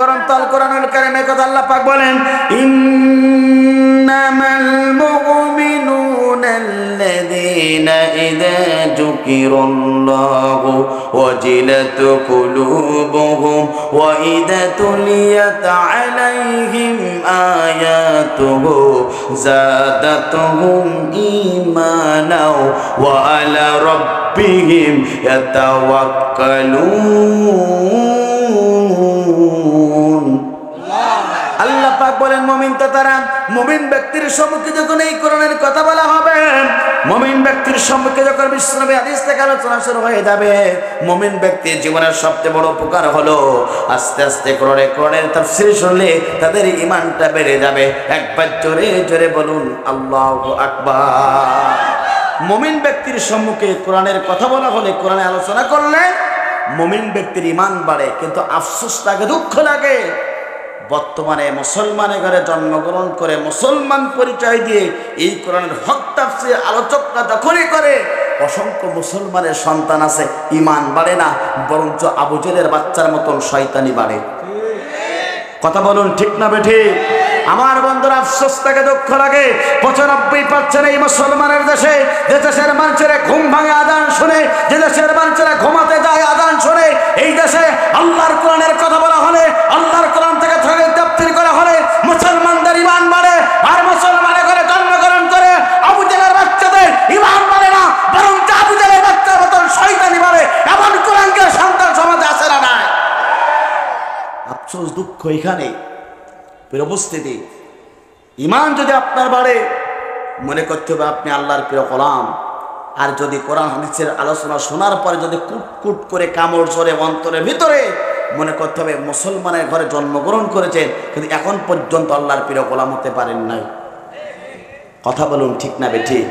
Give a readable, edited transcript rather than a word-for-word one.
গ্রন্থ কোরআনুল কারীমে কথা আল্লাহ পাক বলেন, ইন্নামাল মুমিনুনা আল্লাযীনা ইযা যুকিরাল্লাহু ওয়াজিলাত কুলুবুহুম ওয়া ইযা তুলিয়াত আলাইহিম আয়াতুহু যাদাতুহুম ঈমানাও ওয়া আলা রাব্বিহিম ইয়াতাওয়াক্কালুন। আল্লাহ পাক বলেন, মুমিন তো তারা, মুমিন ব্যক্তির সম্মুখে যখন এই কোরআনের কথা বলা হবে, মুমিন ব্যক্তির সম্মুখে যখন বিশ্বনবী হাদিস থেকে আলোচনা শুরু হয়ে যাবে, মুমিন ব্যক্তির জীবনের সবচেয়ে বড় উপকার হলো আস্তে আস্তে কোরআনের তাফসীর শুনলে তাদের ঈমানটা বেড়ে যাবে। একবার জোরে জোরে বলুন আল্লাহু আকবার। মুমিন ব্যক্তির সম্মুখে কোরআনের কথা বলা হলে, কোরআনে আলোচনা করলে মুমিন ব্যক্তির ঈমান বাড়ে। কিন্তু আফসোস লাগে, দুঃখ লাগে, বর্তমানে মুসলমানের ঘরে জন্মগ্রহণ করে মুসলমান পরিচয় দিয়ে এই কোরআনের হক তাফসীর আলোচকরা যখনই করে, অসংখ্য মুসলমানের সন্তান আছে, ঈমান বাড়ে না, বরঞ্চ আবু জেহেলের বাচ্চার মতন শয়তানি বাড়ে। কথা বলুন ঠিক না বেঠিক? আমার বন্ধুরা, আফসোস থাকে, দুঃখ লাগে। 95% এই মুসলমানের দেশে, যে দেশের মানুষেরা ঘুম ভাঙে আযান শুনে, যে দেশের মানুষেরা ঘুমাতে যায় আযান শুনে, এই দেশে আল্লাহর কোরআনের কথা বলা হলে, আল্লাহর কোরআন থেকে তাফসীর করা হলে মুসলমানদের ঈমান বাড়ে। আর মুসলমানের ঘরে জন্মগ্রহণ করে আবু জেহেলের বাচ্চাদের ঈমান বাড়ে না, বরং আবু জেহেলের বাচ্চার মতন শয়তানি বাড়ে। এমন কোরআনকে সন্তান সমাজে আছে না নাই? আফসোস, দুঃখ এখানে। উপস্থিতি, ঈমান যদি আপনার বাড়ে, মনে করতে হবে আপনি আল্লাহর প্রিয় গোলাম। আর যদি কোরআন হাদিসের আলোচনা শোনার পরে যদি কুটকুট করে কামড় ঝরে অন্তরের ভিতরে, মনে করতে হবে মুসলমানের ঘরে জন্মগ্রহণ করেছেন, কিন্তু এখন পর্যন্ত আল্লাহর প্রিয় গোলাম হতে পারেন নাই। কথা বলুন ঠিক না বেঠিক?